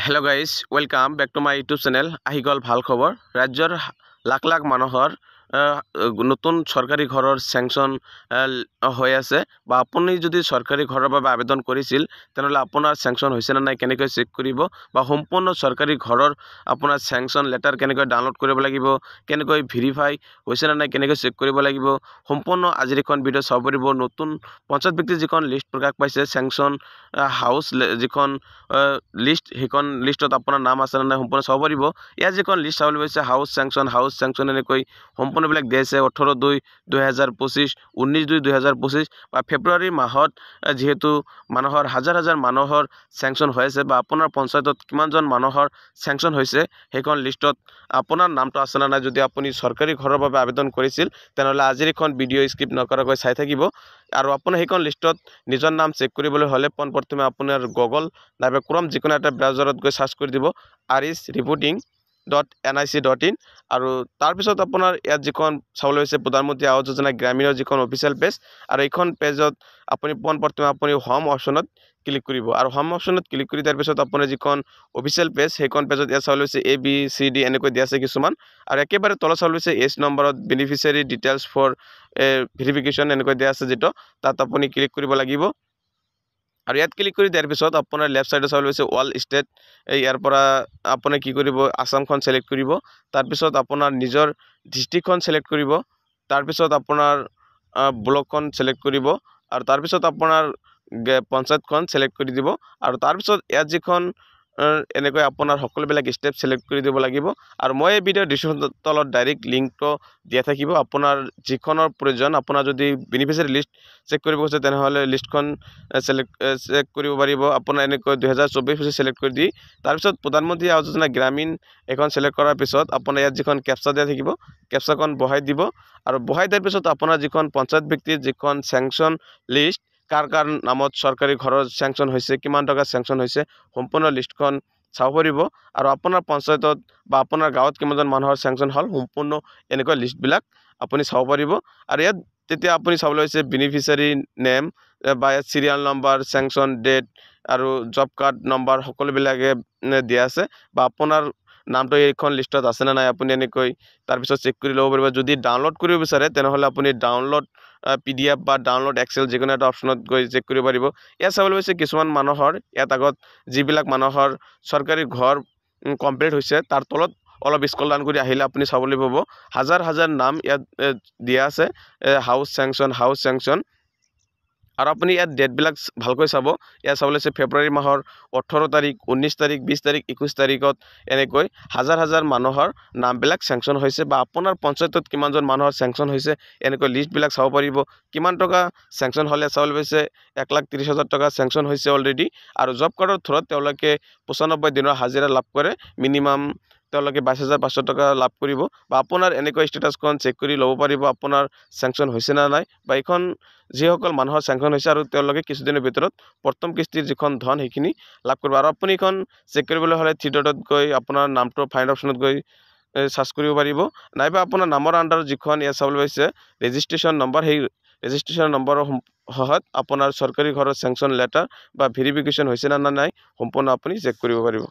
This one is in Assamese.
Hello guys, welcome back to my YouTube channel. আহি গল ভাল খবৰ ৰাজ্যৰ লাখ লাখ মানুহৰ নতুন সৰকাৰি ঘৰৰ স্যাংশন হৈ আছে বা আপুনি যদি সৰকাৰি ঘৰৰ বাবে আবেদন কৰিছিল তেনেহলে আপোনাৰ স্যাংশন হৈছে না নাই কেনেকৈ চেক কৰিব বা সম্পূৰ্ণ সৰকাৰি ঘৰৰ আপোনাৰ স্যাংশন লেটাৰ কেনেকৈ ডাউনলোড কৰিব লাগিব কেনেকৈ ভেৰিফাই হৈছে না নাই কেনেকৈ চেক কৰিব লাগিব সম্পূৰ্ণ আজিৰ এখন ভিডিও চাব পাৰিব নতুন পঞ্চায়ত ব্যক্তি যিখন লিষ্ট প্ৰকাশ পাইছে স্যাংশন হাউস যিখন লিষ্ট সেইখন লিষ্টত আপোনাৰ নাম আছে না নাই সম্পূৰ্ণ চাব পাৰিব ইয়াৰ যিখন লিষ্ট চাবলৈ পাইছে হাউস স্যাংশন এনেকৈ সম্পূৰ্ণবিলাক দিছে 18/2/2025 19/2/2025 বা ফেব্ৰুৱাৰী মাহত যেহেতু মানুহৰ হাজাৰ হাজাৰ মানুহৰ স্যাংশন হৈ আছে বা আপোনাৰ পঞ্চায়তত কিমানজন মানুহৰ স্যাংশন হৈছে সেইখন লিষ্টত আপোনাৰ নামটো আছে না নাই যদি আপুনি সৰকাৰি ঘৰৰ বাবে আবেদন কৰিছিল তেনেহলে আজিৰ এখন ভিডিও স্কিপ নকৰাকৈ চাই থাকিব আৰু আপুনি সেইখন লিষ্টত নিজৰ নাম চেক কৰিবলৈ হলে পোনপ্ৰথমে আপোনাৰ গুগল নাইবা ক্ৰোম যিকোনো এটা ব্ৰাউজাৰত গৈ সাৰ্চ কৰি দিব arisreporting.nic.in আৰু তাৰ পিছত আপোনাৰ ইয়াত যিখন চাবলৈ হৈছে প্ৰধানমন্ত্ৰী আৱাস যোজনা গ্ৰামীণৰ যিখন অফিচিয়েল পেজ আৰু এইখন পেজত আপুনি পোনপ্ৰথমে আপুনি হোম অপশনত ক্লিক কৰিব আৰু হোম অপশনত ক্লিক কৰি তাৰ পিছত আপোনাৰ যিখন অফিচিয়েল পেজ সেইখন পেজত ইয়াত চাবলৈ হৈছে ABCD এনেকৈ দিয়া আছে কিছুমান আৰু একেবাৰে তলত চাবলৈ হৈছে এছ নম্বৰত বেনিফিচিয়াৰী ডিটেইলছ ফৰ ভেৰিফিকেশ্যন এনেকৈ দিয়া আছে যেটো তাত আপুনি ক্লিক কৰিব লাগিব আৰু ইয়াত ক্লিক কৰি দিয়াৰ পিছত আপোনাৰ লেফট সাইডে চাবলৈ হৈছে অল ষ্টেট ইয়াৰ পৰা আপুনি কি কৰিব আসামখন সিলেক্ট কৰিব তাৰ পিছত আপোনাৰ নিজৰ ডিস্ট্ৰিক্টখন সিলেক্ট কৰিব তাৰ পিছত আপোনাৰ ব্লকখন সিলেক্ট কৰিব আৰু তাৰ পিছত আপোনাৰ পঞ্চায়তখন সিলেক্ট কৰি দিব আৰু তাৰ পিছত ইয়াত যিখন এনেকৈ আপোনাৰ সকলোবিলাক স্টেপ সিলেক্ট কৰি দিব লাগিব আৰু মই এই ভিডিও ডিসক্ৰিপশন তলত ডাইৰেক্ট লিংকটো দিয়া থাকিব আপোনাৰ যিখনৰ প্ৰয়োজন আপোনাৰ যদি বেনিফিচিয়াৰী লিষ্ট চেক কৰিব আছে তেনেহলে লিষ্টখন চেক কৰিব পাৰিব আপোনাৰ এনেকৈ 2024 সিলেক্ট কৰি দি তাৰ পিছত প্ৰধানমন্ত্ৰী আৱাস যোজনা গ্ৰামীণ এখন সিলেক্ট কৰাৰ পিছত আপোনাৰ ইয়াত যিখন ক্যাপচা দিয়া থাকিব ক্যাপচাখন বহাই দিব আৰু বহাই দিয়াৰ পিছত আপোনাৰ যিখন পঞ্চায়ত ব্যক্তিৰ যিখন স্যাংশন লিষ্ট কাৰ কাৰ নামত সৰকাৰি ঘৰৰ স্যাংশন হৈছে কিমান টকা স্যাংশন হৈছে সম্পূৰ্ণ লিষ্টখন চাব পাৰিব আৰু আপোনাৰ পঞ্চায়তত বা আপোনাৰ গাঁৱত কিমানজন মানুহৰ স্যাংশন হল সম্পূৰ্ণ এনেকৈ লিষ্টবিলাক আপুনি চাব পাৰিব আৰু ইয়াত তেতিয়া আপুনি চাবলৈ হৈছে বেনিফিচিয়াৰী নেম বা সিৰিয়াল নম্বৰ স্যাংশন ডেট আৰু জব কাৰ্ড নম্বৰ সকলোবিলাকে দিয়া আছে বা আপোনাৰ নামটো এইখন লিষ্টত আছে না নাই আপুনি এনেকৈ তাৰ পিছত চেক কৰি ল'ব পাৰিব যদি ডাউনলোড কৰিব বিচাৰে তেনেহলে আপুনি ডাউনলোড PDF বা ডাউনলোড এক্সেল যিকোনো এটা অপশনত গৈ চেক কৰিব পাৰিব ইয়াত চাবলৈ হৈছে কিছুমান মানুহৰ ইয়াত আগত যিবিলাক মানুহৰ সৰকাৰি ঘৰ কমপ্লিট হৈছে তাৰ তলত অলপ স্ক্ৰল ডাউন কৰি আহিলে আপুনি চাবলৈ পাব হাজাৰ হাজাৰ নাম ইয়াত দিয়া আছে হাউস স্যাংশন আৰু আপুনি ইয়াত ডেটবিলাক ভালকৈ চাব ইয়াত চাবলৈ আছে ফেব্ৰুৱাৰী মাহৰ 18 তাৰিখ 19 তাৰিখ 20 তাৰিখ 21 তাৰিখত এনেকৈ হাজাৰ হাজাৰ মানুহৰ নামবিলাক স্যাংশন হৈছে বা আপোনাৰ পঞ্চায়তত কিমানজন মানুহৰ স্যাংশন হৈছে এনেকৈ লিষ্টবিলাক চাব পাৰিব কিমান টকা স্যাংশন হলে চাবলৈ হৈছে 1,30,000 টকা স্যাংশন হৈছে অলৰেডি আৰু জব কাৰ্ডৰ থ্ৰুত তেওঁলোকে 95 দিনৰ হাজিৰা লাভ কৰে মিনিমাম তেওঁলোকে 22,500 টকা লাভ কৰিব বা আপোনাৰ এনেকৈ ষ্টেটাছখন চেক কৰি ল'ব পাৰিব আপোনাৰ স্যাংশন হৈছে না নাই বা এখন যিসকল মানুহৰ স্যাংশন হৈছে আৰু তেওঁলোকে কিছুদিনৰ ভিতৰত প্ৰথম কিস্তিৰ যিখন ধন সেইখিনি লাভ কৰিব আৰু আপুনি এখন চেক কৰিবলৈ হলে 3 ডটত গৈ আপোনাৰ নামটো ফাইণ্ড অপশনত গৈ সাৰ্চ কৰিব পাৰিব নাইবা আপোনাৰ নামৰ আন্ডাৰ যিখন ইয়াত চাবলৈ হৈছে ৰেজিষ্ট্ৰেচন নম্বৰ সেই ৰেজিষ্ট্ৰেচন নম্বৰৰ সহায়ত আপোনাৰ সৰকাৰি ঘৰৰ স্যাংশন লেটাৰ বা ভেৰিফিকেশ্যন হৈছে না নাই সম্পূৰ্ণ আপুনি চেক কৰিব পাৰিব